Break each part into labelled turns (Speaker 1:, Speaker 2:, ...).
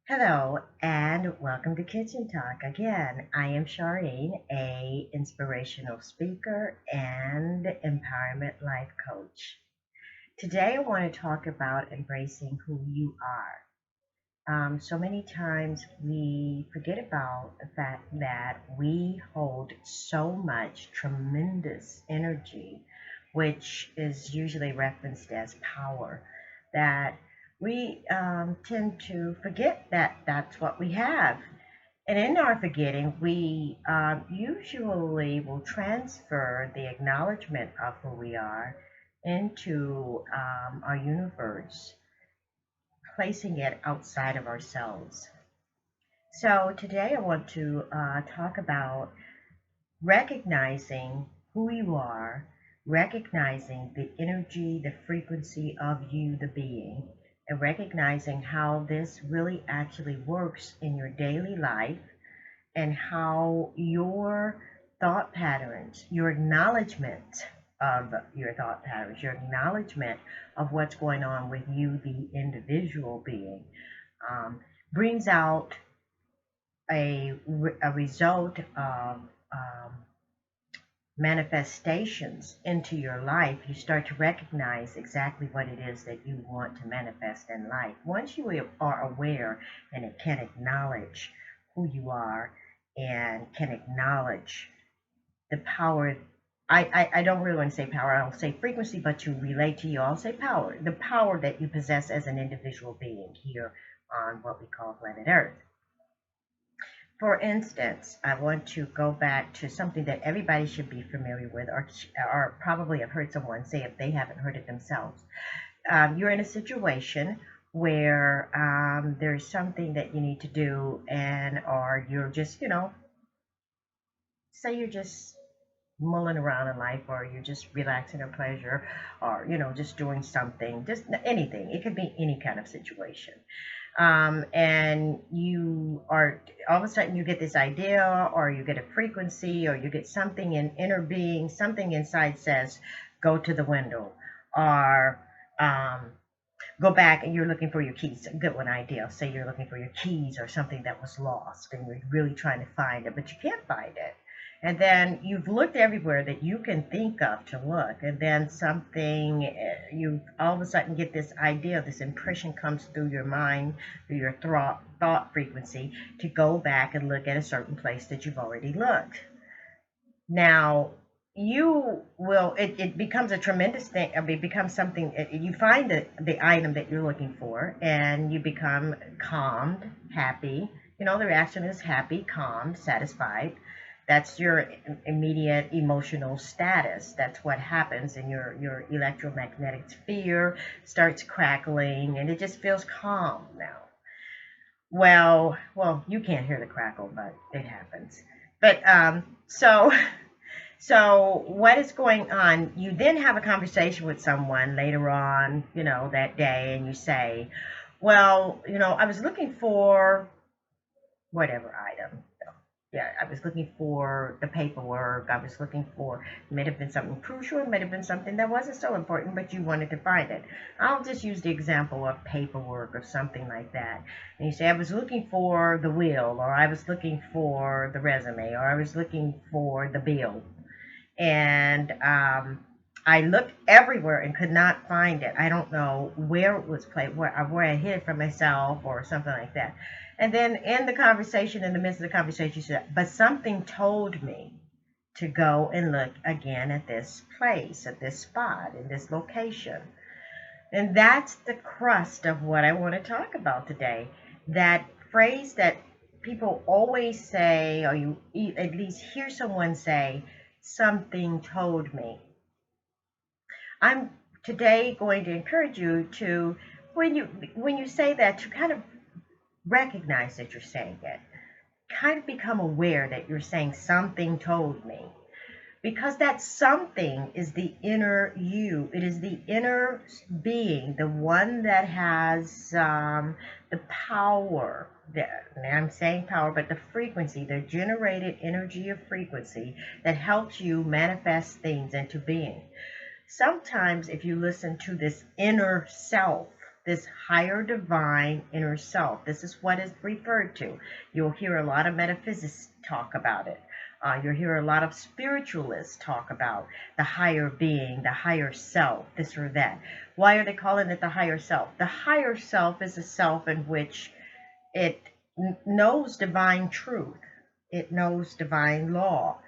Speaker 1: Hello and welcome to Kitchen Talk. Again, I am Charlene, a inspirational speaker and empowerment life coach. Today I want to talk about embracing who you are. So many times we forget about the fact that we hold so much tremendous energy, which is usually referenced as power, that we tend to forget that that's what we have. And in our forgetting, we usually will transfer the acknowledgement of who we are into our universe, placing it outside of ourselves. So today I want to talk about recognizing who you are, recognizing the energy, the frequency of you, the being, and recognizing how this really actually works in your daily life and how your thought patterns, your acknowledgement of your thought patterns, your acknowledgement of what's going on with you, the individual being, um, brings out a result of manifestations into your life. You start to recognize exactly what it is that you want to manifest in life. Once you are aware and it can acknowledge who you are and can acknowledge the power. I don't really want to say power. I'll say frequency, but to relate to you, I'll say power. The power that you possess as an individual being here on what we call planet Earth. For instance, I want to go back to something that everybody should be familiar with, or probably have heard someone say if they haven't heard it themselves. You're in a situation where there's something that you need to do, and or you're just, say you're just mulling around in life, or you're just relaxing or pleasure, or just doing something, just anything. It could be any kind of situation, and you are all of a sudden you get this idea, or you get a frequency, or you get something in inner being, something inside says go to the window, or um, go back and you're looking for your keys. A good one idea. Say you're looking for your keys or something that was lost and you're really trying to find it, but you can't find it. And then you've looked everywhere that you can think of to look, and then something, you all of a sudden get this idea, this impression comes through your mind, through your thought frequency, to go back and look at a certain place that you've already looked. Now, it becomes a tremendous thing. I mean, it becomes something, you find the item that you're looking for, and you become calmed, happy. The reaction is happy, calm, satisfied. That's your immediate emotional status. That's what happens, and your electromagnetic sphere starts crackling, and it just feels calm now. Well, you can't hear the crackle, but it happens. But so what is going on? You then have a conversation with someone later on, that day, and you say, well, I was looking for whatever item. Yeah, I was looking for the paperwork. I was looking for, it might have been something crucial, it might have been something that wasn't so important, but you wanted to find it. I'll just use the example of paperwork or something like that. And you say, I was looking for the will, or I was looking for the resume, or I was looking for the bill. And I looked everywhere and could not find it. I don't know where it was placed, where I hid it from myself or something like that. And then in the conversation, in the midst of the conversation, she said, but something told me to go and look again at this place, at this spot, in this location. And that's the crust of what I want to talk about today. That phrase that people always say, or you at least hear someone say, something told me. I'm today going to encourage you to, when you say that, to kind of recognize that you're saying it. Kind of become aware that you're saying something told me. Because that something is the inner you. It is the inner being, the one that has the power. And I'm saying power, but the frequency, the generated energy of frequency that helps you manifest things into being. Sometimes, if you listen to this inner self, this higher divine inner self. This is what is referred to. You'll hear a lot of metaphysicists talk about it. You'll hear a lot of spiritualists talk about the higher being, the higher self, this or that. Why are they calling it the higher self? The higher self is a self in which it knows divine truth. It knows divine law.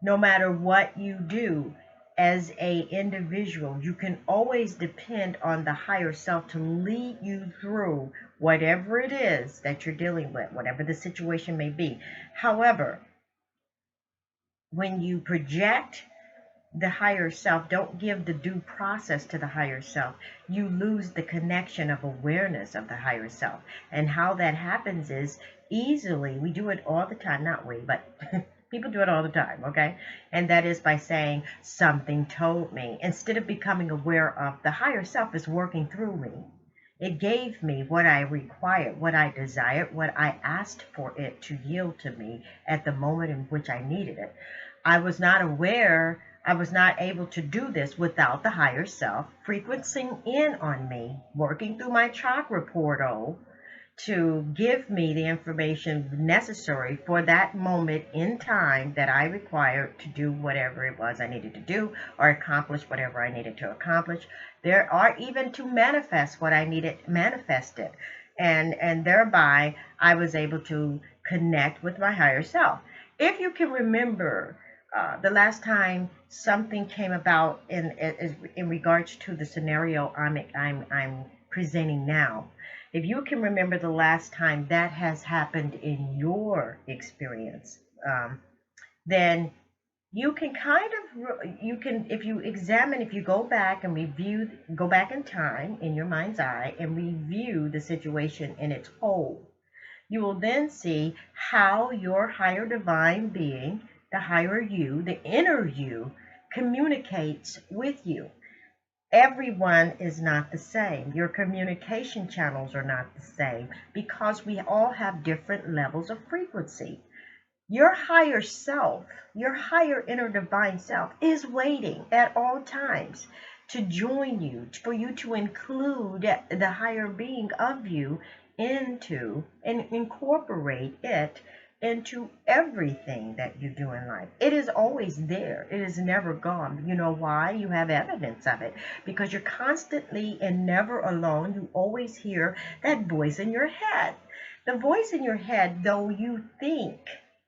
Speaker 1: No matter what you do as a individual, you can always depend on the higher self to lead you through whatever it is that you're dealing with, whatever the situation may be. However, when you project the higher self, don't give the due process to the higher self, you lose the connection of awareness of the higher self. And how that happens is easily, we do it all the time, not we, but people do it all the time, okay? And that is by saying, something told me. Instead of becoming aware of the higher self is working through me. It gave me what I required, what I desired, what I asked for it to yield to me at the moment in which I needed it. I was not aware, I was not able to do this without the higher self frequencing in on me, working through my chakra portal to give me the information necessary for that moment in time that I required to do whatever it was I needed to do or accomplish whatever I needed to accomplish. There are even to manifest what I needed manifested. And thereby I was able to connect with my higher self. If you can remember the last time something came about in regards to the scenario I'm presenting now, if you can remember the last time that has happened in your experience, then you can you can, if you examine, if you go back and review, go back in time in your mind's eye and review the situation in its whole, you will then see how your higher divine being, the higher you, the inner you, communicates with you. Everyone is not the same. Your communication channels are not the same because we all have different levels of frequency. Your higher self, your higher inner divine self is waiting at all times to join you, for you to include the higher being of you into and incorporate it into everything that you do in life. It is always there. It is never gone. You know why? You have evidence of it because you're constantly and never alone. You always hear that voice in your head. The voice in your head, though you think,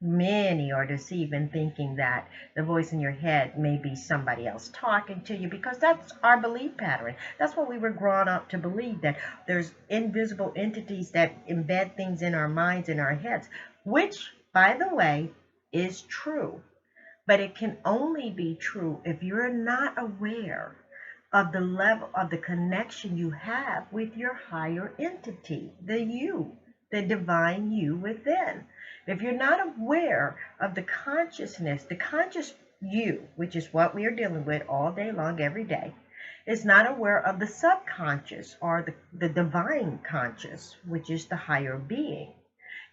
Speaker 1: many are deceived in thinking that the voice in your head may be somebody else talking to you, because that's our belief pattern. That's what we were grown up to believe, that there's invisible entities that embed things in our minds, in our heads, which, by the way, is true. But it can only be true if you're not aware of the level of the connection you have with your higher entity, the you, the divine you within. If you're not aware of the consciousness, the conscious you, which is what we are dealing with all day long, every day, is not aware of the subconscious or the divine conscious, which is the higher being.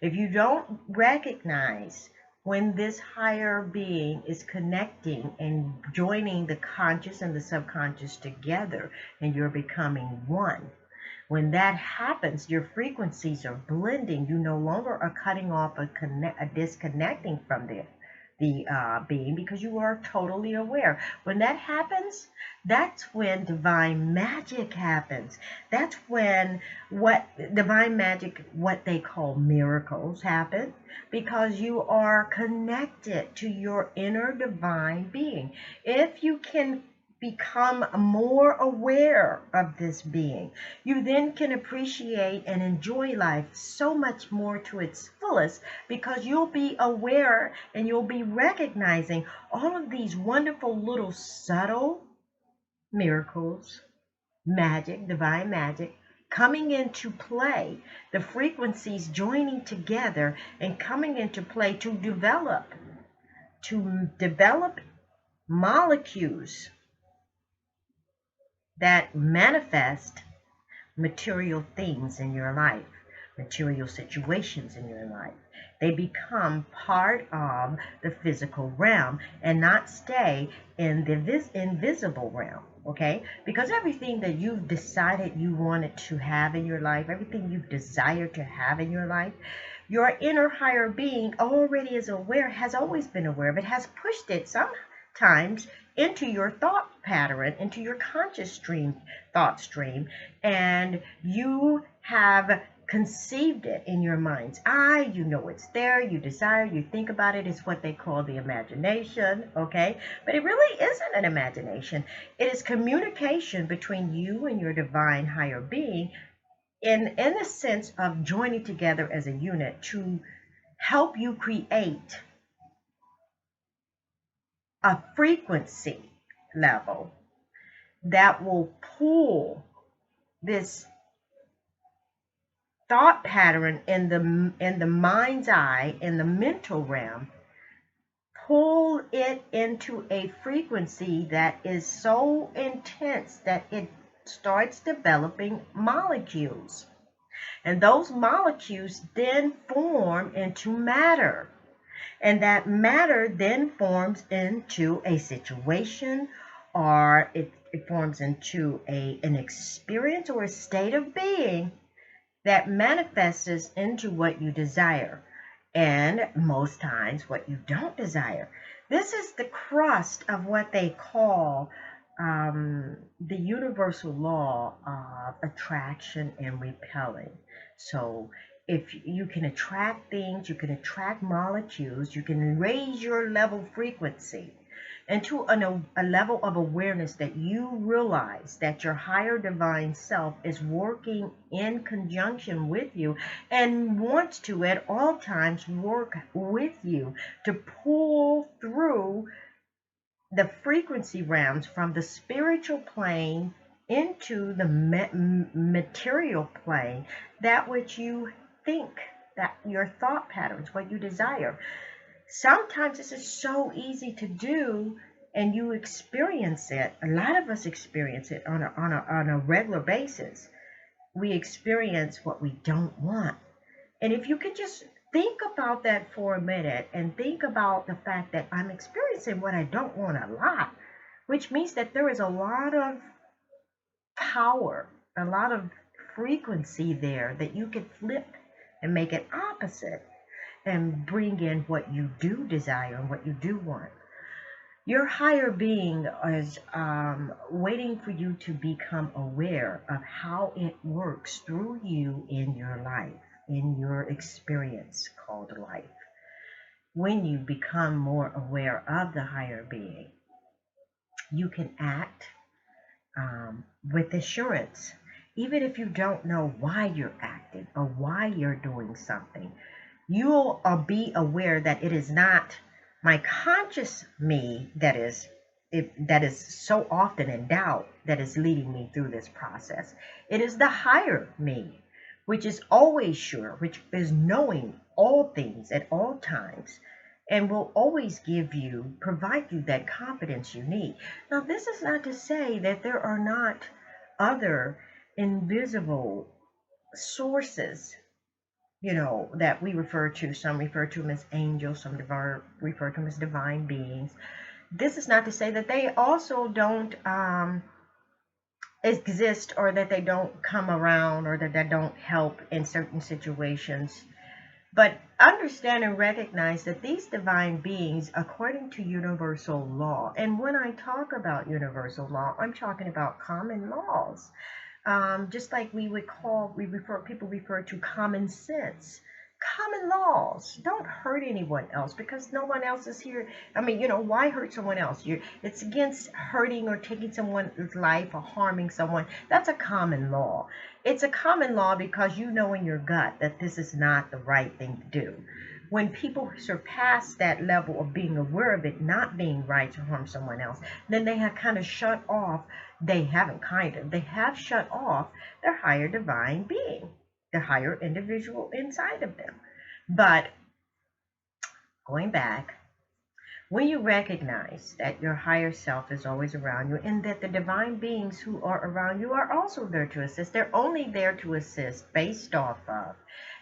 Speaker 1: If you don't recognize when this higher being is connecting and joining the conscious and the subconscious together, and you're becoming one, when that happens, your frequencies are blending. You no longer are cutting off a disconnecting from the being, because you are totally aware. When that happens, that's when divine magic happens. That's when what divine magic, what they call miracles, happen, because you are connected to your inner divine being. If you can become more aware of this being, you then can appreciate and enjoy life so much more to its fullest, because you'll be aware and you'll be recognizing all of these wonderful little subtle miracles, magic, divine magic, coming into play, the frequencies joining together and coming into play to develop molecules that manifest material things in your life. material situations in your life. They become part of the physical realm and not stay in the invisible realm, okay? Because everything that you've decided you wanted to have in your life, everything you've desired to have in your life, your inner higher being already is aware, has always been aware of it, has pushed it sometimes into your thought pattern, into your conscious stream, thought stream, and you have conceived it in your mind's eye. You know it's there, you desire, you think about it. It's what they call the imagination, okay? But it really isn't an imagination. It is communication between you and your divine higher being in the sense of joining together as a unit to help you create a frequency level that will pull this thought pattern in the mind's eye, in the mental realm, pull it into a frequency that is so intense that it starts developing molecules. And those molecules then form into matter. And that matter then forms into a situation, or it forms into an experience or a state of being that manifests into what you desire, and most times what you don't desire. This is the crust of what they call the universal law of attraction and repelling. So if you can attract things, you can attract molecules, you can raise your level frequency into a level of awareness that you realize that your higher divine self is working in conjunction with you and wants to at all times work with you to pull through the frequency realms from the spiritual plane into the material plane, that which you think, that your thought patterns, what you desire. Sometimes this is so easy to do, and you experience it. A lot of us experience it on a regular basis. We experience what we don't want. And if you could just think about that for a minute and think about the fact that I'm experiencing what I don't want a lot, which means that there is a lot of power, a lot of frequency there that you could flip and make it opposite and bring in what you do desire and what you do want. Your higher being is waiting for you to become aware of how it works through you in your life, in your experience called life. When you become more aware of the higher being, you can act with assurance, even if you don't know why you're acting or why you're doing something. You'll be aware that it is not my conscious me that is so often in doubt that is leading me through this process. It is the higher me, which is always sure, which is knowing all things at all times, and will always provide you that confidence you need. Now, this is not to say that there are not other invisible sources, that we refer to. Some refer to them as angels, some refer to them as divine beings. This is not to say that they also don't exist, or that they don't come around, or that they don't help in certain situations. But understand and recognize that these divine beings, according to universal law, and when I talk about universal law, I'm talking about common laws. Just like people refer to common sense. Common laws. Don't hurt anyone else, because no one else is here. I mean, why hurt someone else? It's against hurting or taking someone's life or harming someone. That's a common law. It's a common law because you know in your gut that this is not the right thing to do. When people surpass that level of being aware of it not being right to harm someone else, then they have kind of shut off. They have shut off their higher divine being, the higher individual inside of them. But going back, When you recognize that your higher self is always around you and that the divine beings who are around you are also there to assist, they're only there to assist based off of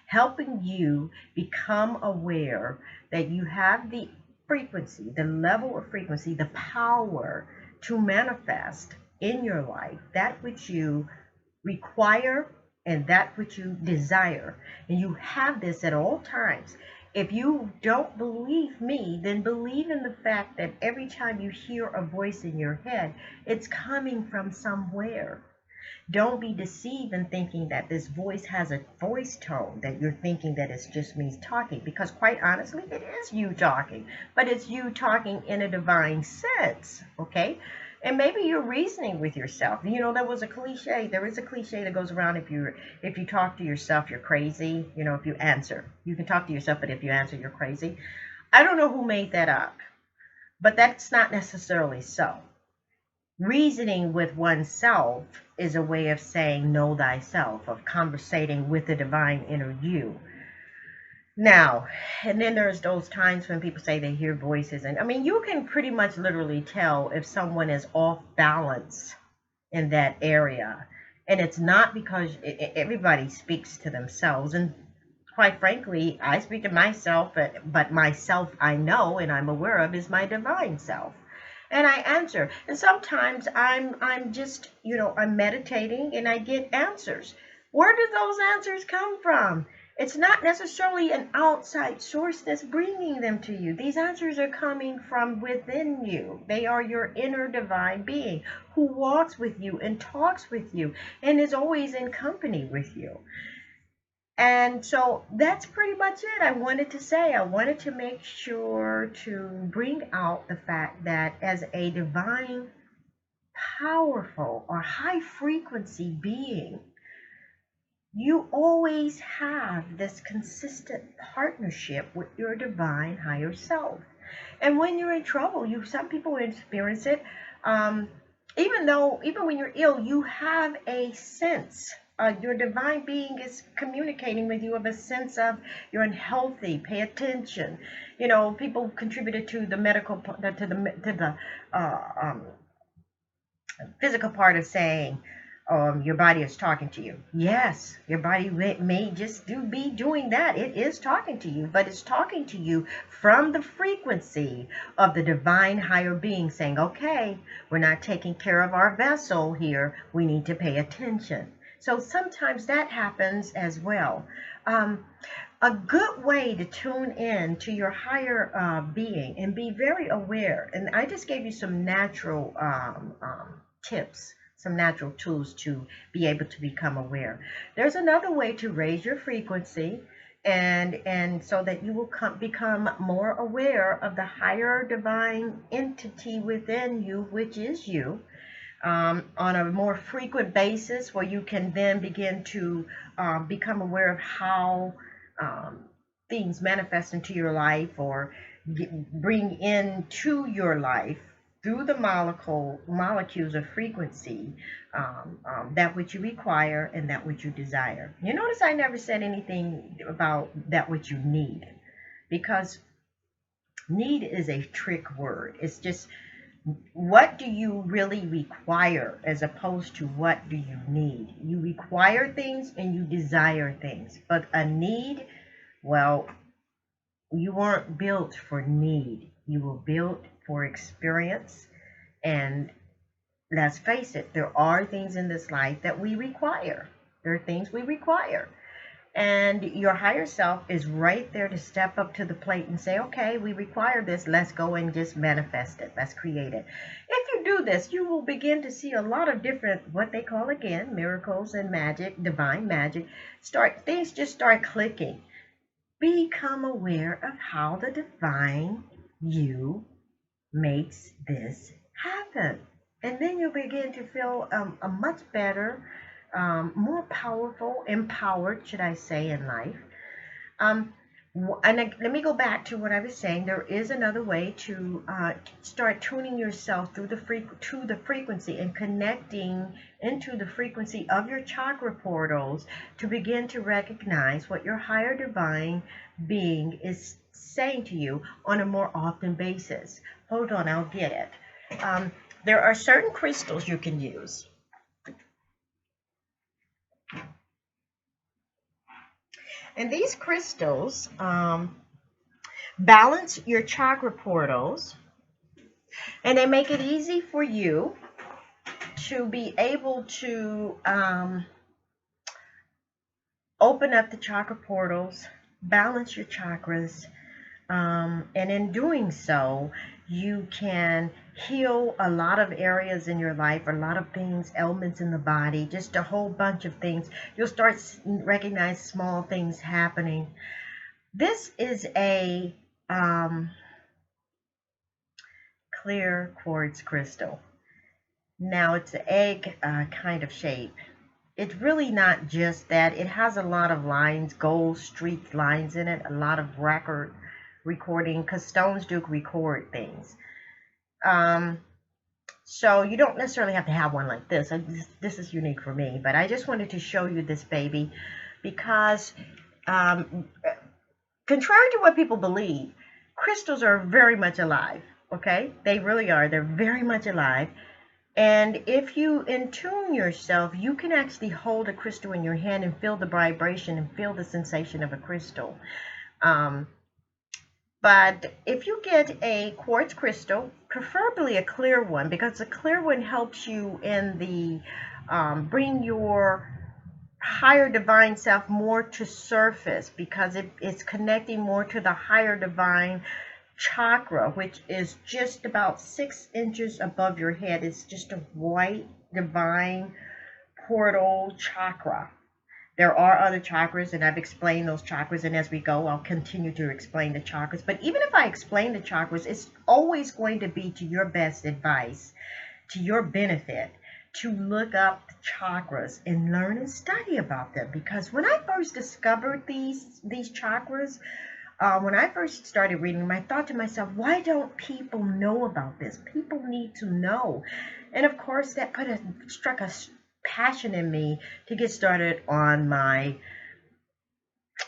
Speaker 1: helping you become aware that you have the frequency, the level of frequency, the power to manifest in your life that which you require and that which you desire. And you have this at all times. If you don't believe me, then believe in the fact that every time you hear a voice in your head, it's coming from somewhere. Don't be deceived in thinking that this voice has a voice tone, that you're thinking that it's just me talking, because quite honestly, it is you talking, but it's you talking in a divine sense, okay? And maybe you're reasoning with yourself. You know, there was a cliche. There is a cliche that goes around, if you talk to yourself, you're crazy. You know, if you answer, you can talk to yourself, but if you answer, you're crazy. I don't know who made that up, but that's not necessarily so. Reasoning with oneself is a way of saying know thyself, of conversating with the divine inner you. Now, and then there's those times when people say they hear voices, and I mean, you can pretty much literally tell if someone is off balance in that area. And it's not because everybody speaks to themselves. And quite frankly, I speak to myself, but myself I know and I'm aware of is my divine self. And I answer. And sometimes I'm just, I'm meditating and I get answers. Where do those answers come from? It's not necessarily an outside source that's bringing them to you. These answers are coming from within you. They are your inner divine being who walks with you and talks with you and is always in company with you. And so that's pretty much it. I wanted to say, I wanted to make sure to bring out the fact that as a divine, powerful, or high frequency being, you always have this consistent partnership with your divine higher self. And when you're in trouble, some people experience it. Um, even when you're ill, you have a sense. Your divine being is communicating with you of a sense of you're unhealthy. Pay attention. You know, people contributed to the medical, to the physical part of saying your body is talking to you. Yes, your body may just be doing that. It is talking to you, but it's talking to you from the frequency of the divine higher being saying, okay, we're not taking care of our vessel here. We need to pay attention. So sometimes that happens as well. A good way to tune in to your higher being and be very aware, and I just gave you some natural tips, some natural tools to be able to become aware. There's another way to raise your frequency and so that you will become more aware of the higher divine entity within you, which is you, on a more frequent basis, where you can then begin to become aware of how um, things manifest into your life or bring into your life through the molecules of frequency, that which you require and that which you desire. You notice I never said anything about that which you need, because need is a trick word. It's just, what do you really require as opposed to what do you need? You require things and you desire things, but a need, well, you weren't built for need. You were built for experience. And let's face it, there are things in this life that we require. There are things we require. And your higher self is right there to step up to the plate and say, okay, we require this. Let's go and just manifest it. Let's create it. If you do this, you will begin to see a lot of different, what they call again, miracles and magic, divine magic. Things just start clicking. Become aware of how the divine you makes this happen. And then you'll begin to feel a much better, more powerful, empowered, should I say, in life. Um, Let me go back to what I was saying. There is another way to start tuning yourself through to the frequency and connecting into the frequency of your chakra portals to begin to recognize what your higher divine being is saying to you on a more often basis. Hold on, I'll get it. There are certain crystals you can use. And these crystals balance your chakra portals, and they make it easy for you to be able to open up the chakra portals, balance your chakras, and in doing so, you can heal a lot of areas in your life, a lot of things, ailments in the body, just a whole bunch of things. You'll start recognize small things happening. This is a clear quartz crystal. Now it's an egg kind of shape. It's really not just that. It has a lot of lines, gold streaked lines in it, a lot of recording, because stones do record things. So you don't necessarily have to have one like this. This is unique for me, but I just wanted to show you this baby because contrary to what people believe, crystals are very much alive. Okay, they really are. They're very much alive. And if you intune yourself, you can actually hold a crystal in your hand and feel the vibration and feel the sensation of a crystal. But if you get a quartz crystal, preferably a clear one, because a clear one helps you in the bring your higher divine self more to surface, because it's connecting more to the higher divine chakra, which is just about 6 inches above your head. It's just a white divine portal chakra. There are other chakras, and I've explained those chakras, and as we go, I'll continue to explain the chakras. But even if I explain the chakras, it's always going to be to your best advice, to your benefit, to look up the chakras and learn and study about them. Because when I first discovered these chakras, when I first started reading them, I thought to myself, why don't people know about this? People need to know. And of course, that struck a passion in me to get started on my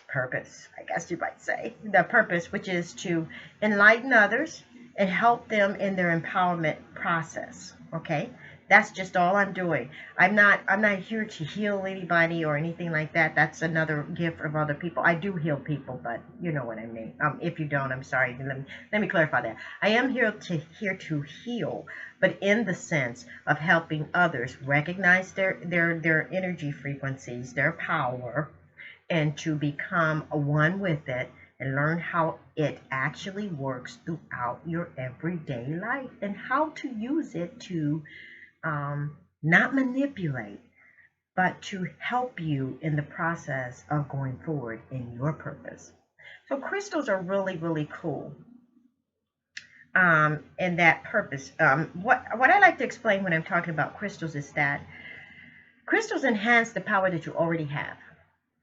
Speaker 1: purpose, I guess you might say. The purpose, which is to enlighten others and help them in their empowerment process. Okay? That's just all I'm doing. I'm not here to heal anybody or anything like that. That's another gift of other people. I do heal people, but you know what I mean. If you don't, I'm sorry. Let me clarify that. I am here to heal, but in the sense of helping others recognize their energy frequencies, their power, and to become one with it and learn how it actually works throughout your everyday life and how to use it to not manipulate, but to help you in the process of going forward in your purpose. So crystals are really, really cool in that purpose. What I like to explain when I'm talking about crystals is that crystals enhance the power that you already have.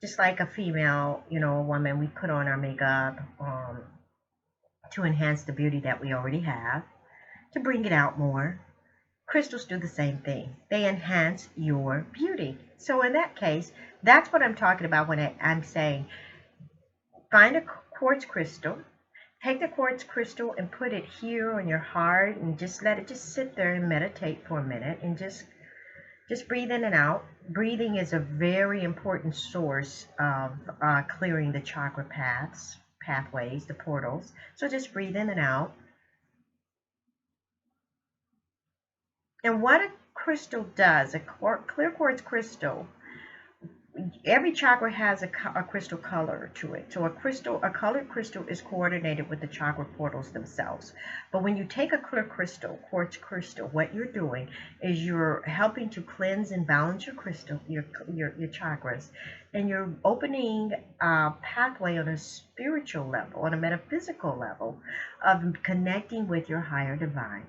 Speaker 1: Just like a female, a woman, we put on our makeup to enhance the beauty that we already have, to bring it out more. Crystals do the same thing. They enhance your beauty. So in that case, that's what I'm talking about when I'm saying find a quartz crystal, take the quartz crystal and put it here on your heart and just let it just sit there and meditate for a minute and just breathe in and out. Breathing is a very important source of clearing the chakra pathways, the portals. So just breathe in and out. And what a crystal does, a clear quartz crystal, every chakra has a crystal color to it. So a colored crystal is coordinated with the chakra portals themselves. But when you take a clear crystal, quartz crystal, what you're doing is you're helping to cleanse and balance your crystal, your chakras, and you're opening a pathway on a spiritual level, on a metaphysical level of connecting with your higher divine.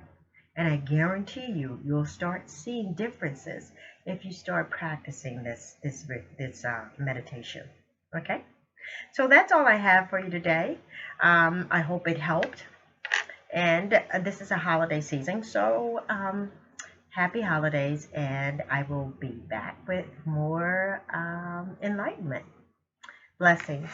Speaker 1: And I guarantee you'll start seeing differences if you start practicing this meditation. Okay? So that's all I have for you today. I hope it helped. And this is a holiday season, so happy holidays, and I will be back with more enlightenment. Blessings.